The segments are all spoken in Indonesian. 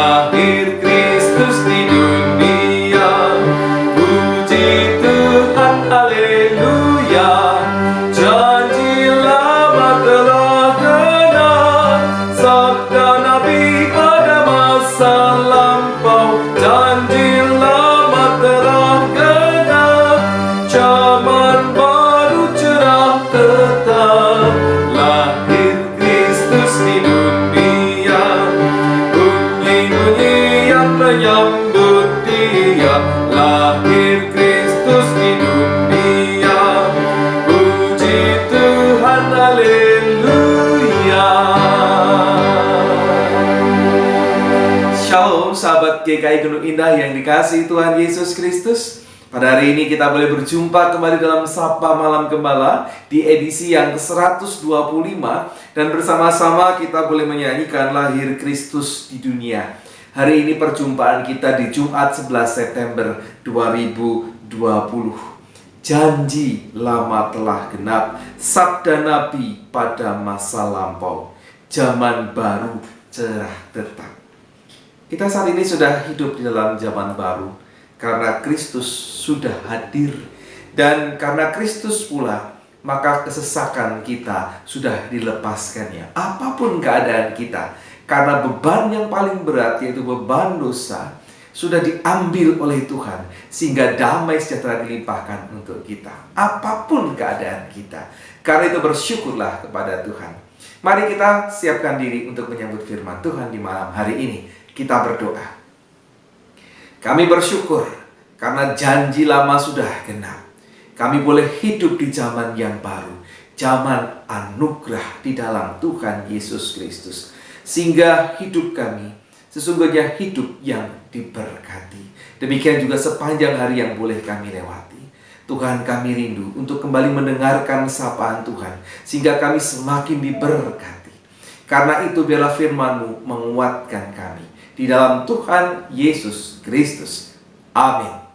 lahir Kristus di dunia. Puji Tuhan, haleluya. Janji lama telah genap, sabda Nabi pada masa lampau. Janji lama telah genap, zaman baru cerah tetap. Lahir Kristus di dunia, bunyi-bunyi yang menyambut Dia. Lahir Kristus di dunia, puji Tuhan, haleluya. Shalom sahabat GKI Gunung Indah yang dikasihi Tuhan Yesus Kristus. Pada hari ini kita boleh berjumpa kembali dalam Sapa Malam Gembala di edisi yang ke-125, dan bersama-sama kita boleh menyanyikan Lahir Kristus di Dunia. Hari ini perjumpaan kita di Jumat 11 September 2020. Janji lama telah genap, sabda Nabi pada masa lampau. Zaman baru cerah tetap. Kita saat ini sudah hidup di dalam zaman baru karena Kristus sudah hadir. Dan karena Kristus pula, maka kesesakan kita sudah dilepaskannya. Apapun keadaan kita, karena beban yang paling berat, yaitu beban dosa, sudah diambil oleh Tuhan, sehingga damai sejahtera dilimpahkan untuk kita. Apapun keadaan kita, karena itu bersyukurlah kepada Tuhan. Mari kita siapkan diri untuk menyambut firman Tuhan di malam hari ini. Kita berdoa. Kami bersyukur karena janji lama sudah genap. Kami boleh hidup di zaman yang baru, zaman anugerah di dalam Tuhan Yesus Kristus. Sehingga hidup kami sesungguhnya hidup yang diberkati. Demikian juga sepanjang hari yang boleh kami lewati. Tuhan, kami rindu untuk kembali mendengarkan sapaan Tuhan, sehingga kami semakin diberkati. Karena itu biarlah firman-Mu menguatkan kami di dalam Tuhan Yesus Kristus. Amin.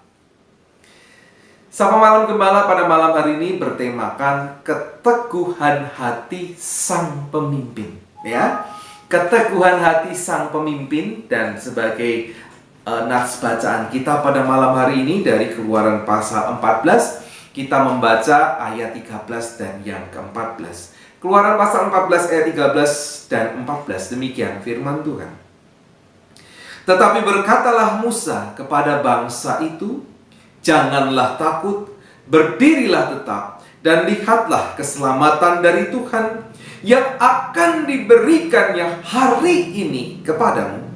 Sapa Malam Gembala pada malam hari ini bertemakan keteguhan hati sang pemimpin. Ya, keteguhan hati sang pemimpin. Dan sebagai nats bacaan kita pada malam hari ini dari Keluaran pasal 14, kita membaca ayat 13 dan yang ke-14. Keluaran pasal 14 ayat 13 dan 14, demikian firman Tuhan. Tetapi berkatalah Musa kepada bangsa itu, janganlah takut, berdirilah tetap, dan lihatlah keselamatan dari Tuhan yang akan diberikannya hari ini kepadamu.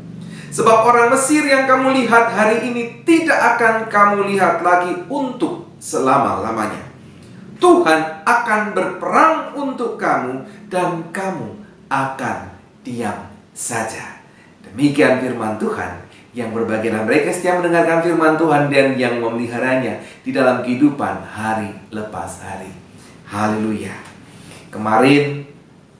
Sebab orang Mesir yang kamu lihat hari ini tidak akan kamu lihat lagi untuk selama-lamanya. Tuhan akan berperang untuk kamu dan kamu akan diam saja. Demikian firman Tuhan yang berbahagia mereka setia mendengarkan firman Tuhan dan yang memeliharanya di dalam kehidupan hari lepas hari. Haleluya. Kemarin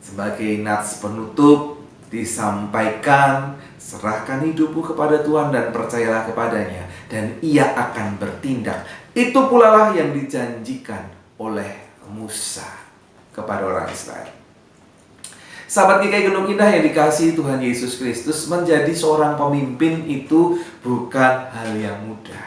sebagai nats penutup disampaikan, serahkan hidupmu kepada Tuhan dan percayalah kepadanya, dan Ia akan bertindak. Itu pula lah yang dijanjikan oleh Musa kepada orang Israel. Sahabat GKI Gunung Indah yang dikasihi Tuhan Yesus Kristus, menjadi seorang pemimpin itu bukan hal yang mudah.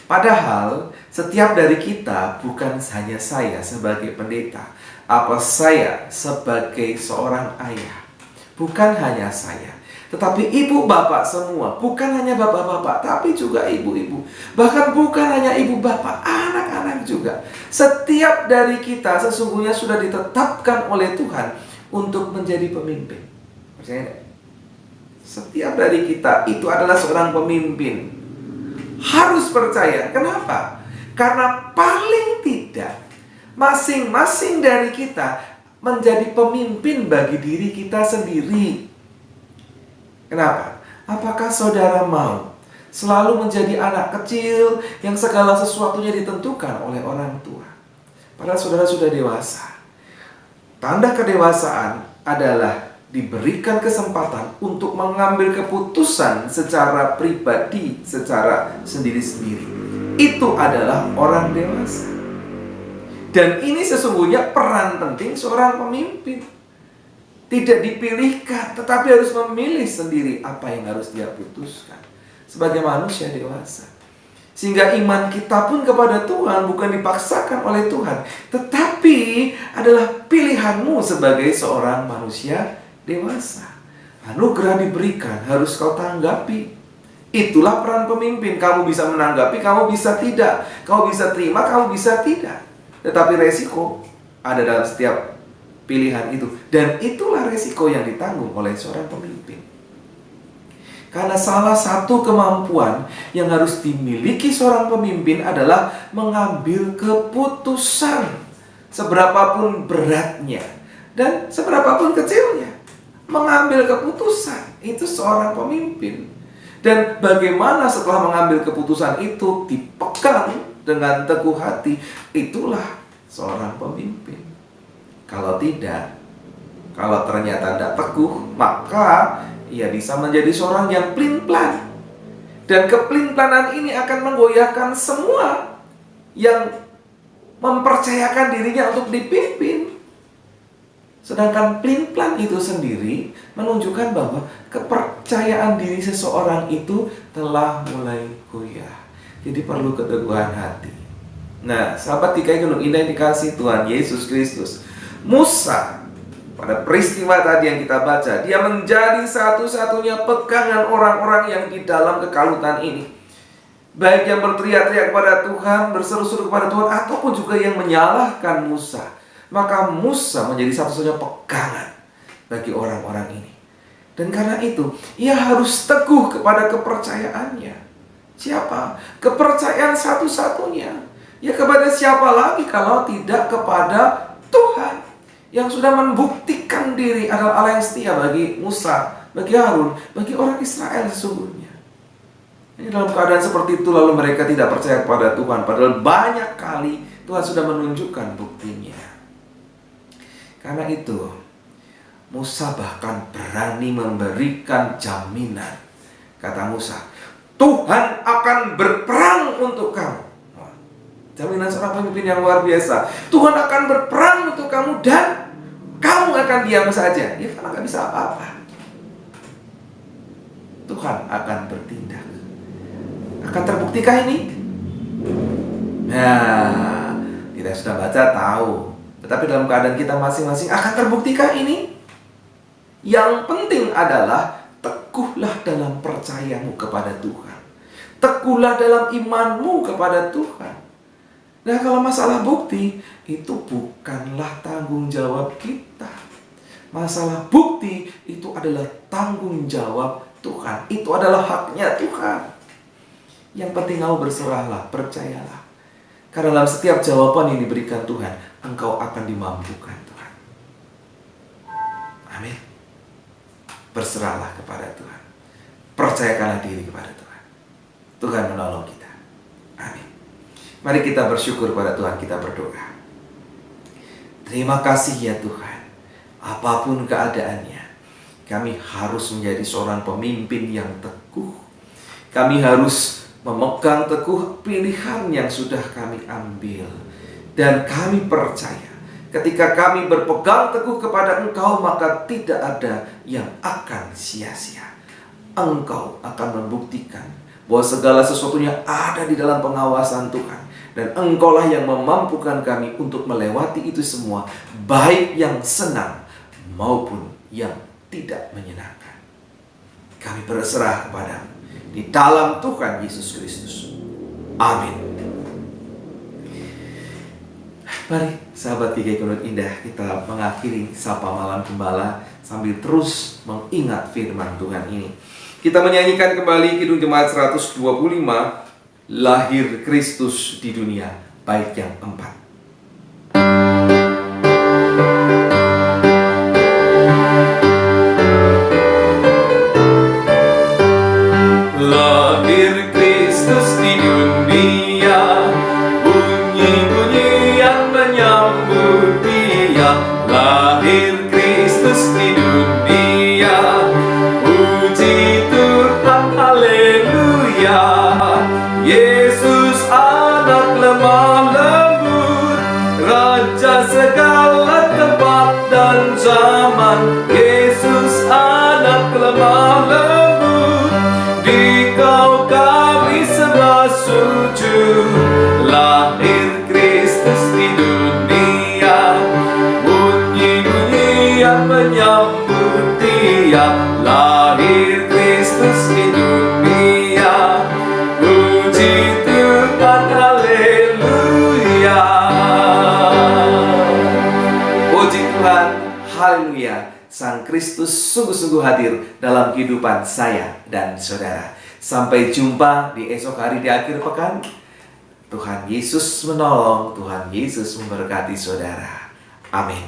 Padahal setiap dari kita, bukan hanya saya sebagai pendeta, apa saya sebagai seorang ayah, bukan hanya saya, tetapi ibu bapak semua, bukan hanya bapak-bapak, tapi juga ibu-ibu, bahkan bukan hanya ibu bapak, anak-anak juga. Setiap dari kita sesungguhnya sudah ditetapkan oleh Tuhan untuk menjadi pemimpin. Percaya tidak? Setiap dari kita itu adalah seorang pemimpin. Harus percaya. Kenapa? Karena paling tidak masing-masing dari kita menjadi pemimpin bagi diri kita sendiri. Kenapa? Apakah saudara mau selalu menjadi anak kecil yang segala sesuatunya ditentukan oleh orang tua? Padahal saudara sudah dewasa. Tanda kedewasaan adalah diberikan kesempatan untuk mengambil keputusan secara pribadi, secara sendiri-sendiri. Itu adalah orang dewasa. Dan ini sesungguhnya peran penting seorang pemimpin. Tidak dipilihkan, tetapi harus memilih sendiri apa yang harus dia putuskan sebagai manusia dewasa. Sehingga iman kita pun kepada Tuhan bukan dipaksakan oleh Tuhan, tetapi adalah pilihanmu sebagai seorang manusia dewasa. Anugerah diberikan, harus kau tanggapi. Itulah peran pemimpin. Kamu bisa menanggapi, kamu bisa tidak. Kamu bisa terima, kamu bisa tidak. Tetapi resiko ada dalam setiap pilihan itu. Dan itulah resiko yang ditanggung oleh seorang pemimpin. Karena salah satu kemampuan yang harus dimiliki seorang pemimpin adalah mengambil keputusan, seberapapun beratnya dan seberapapun kecilnya. Mengambil keputusan, itu seorang pemimpin. Dan bagaimana setelah mengambil keputusan itu dipegang dengan teguh hati, itulah seorang pemimpin. Kalau tidak, kalau ternyata tidak teguh, maka ia bisa menjadi seorang yang pelin-pelan. Dan kepelin-pelanan ini akan menggoyahkan semua yang mempercayakan dirinya untuk dipimpin. Sedangkan pelin-pelan itu sendiri menunjukkan bahwa kepercayaan diri seseorang itu telah mulai goyah. Jadi perlu keteguhan hati. Nah, sahabat GKI Gunung Indah yang dikasihi Tuhan Yesus Kristus, Musa pada peristiwa tadi yang kita baca, dia menjadi satu-satunya pegangan orang-orang yang di dalam kekalutan ini. Baik yang berteriak-teriak kepada Tuhan, berseru-seru kepada Tuhan, ataupun juga yang menyalahkan Musa. Maka Musa menjadi satu-satunya pegangan bagi orang-orang ini. Dan karena itu, ia harus teguh kepada kepercayaannya. Siapa? Kepercayaan satu-satunya. Ya kepada siapa lagi kalau tidak kepada Tuhan, yang sudah membuktikan diri adalah Allah yang setia bagi Musa, bagi Harun, bagi orang Israel sesungguhnya. Ini dalam keadaan seperti itu lalu mereka tidak percaya kepada Tuhan, padahal banyak kali Tuhan sudah menunjukkan buktinya. Karena itu Musa bahkan berani memberikan jaminan. Kata Musa, Tuhan akan berperang untuk kamu. Jaminan seorang pemimpin yang luar biasa. Tuhan akan berperang untuk kamu dan kamu akan diam saja. Ya karena gak bisa apa-apa. Tuhan akan bertindak. Akan terbuktikah ini? Nah, kita sudah baca tahu. Tetapi dalam keadaan kita masing-masing akan terbuktikah ini? Yang penting adalah teguhlah dalam percayamu kepada Tuhan. Teguhlah dalam imanmu kepada Tuhan. Nah, kalau masalah bukti, itu bukanlah tanggung jawab kita. Masalah bukti itu adalah tanggung jawab Tuhan. Itu adalah haknya Tuhan. Yang penting kamu berserahlah, percayalah. Karena dalam setiap jawaban yang diberikan Tuhan, engkau akan dimampukan Tuhan. Amin. Berserahlah kepada Tuhan. Percayakanlah diri kepada Tuhan. Tuhan menolong kita. Amin. Mari kita bersyukur pada Tuhan, kita berdoa. Terima kasih ya Tuhan. Apapun keadaannya, kami harus menjadi seorang pemimpin yang teguh. Kami harus memegang teguh pilihan yang sudah kami ambil. Dan kami percaya, ketika kami berpegang teguh kepada Engkau, maka tidak ada yang akan sia-sia. Engkau akan membuktikan bahwa segala sesuatunya ada di dalam pengawasan Tuhan. Dan Engkaulah yang memampukan kami untuk melewati itu semua, baik yang senang maupun yang tidak menyenangkan. Kami berserah kepadamu di dalam Tuhan Yesus Kristus. Amin. Mari sahabat GKI Gunung Indah, kita mengakhiri Sapa Malam Gembala sambil terus mengingat firman Tuhan ini. Kita menyanyikan kembali Kidung Jemaat 125, Lahir Kristus di Dunia, bait yang 4. Lahir Kristus di dunia, bunyi-bunyian menyambut Dia. Lahir Kristus di dunia, puji Tuhan, haleluya. Yesus anak lemah lembut, Kau kami semua sujud. Lahir Kristus di dunia, bunyi-bunyian menyambut Dia. Lahir Kristus di dunia, puji Tuhan, haleluya. Puji Tuhan, haleluya. Sang Kristus sungguh-sungguh hadir dalam kehidupan saya dan saudara. Sampai jumpa di esok hari di akhir pekan. Tuhan Yesus menolong, Tuhan Yesus memberkati saudara. Amin.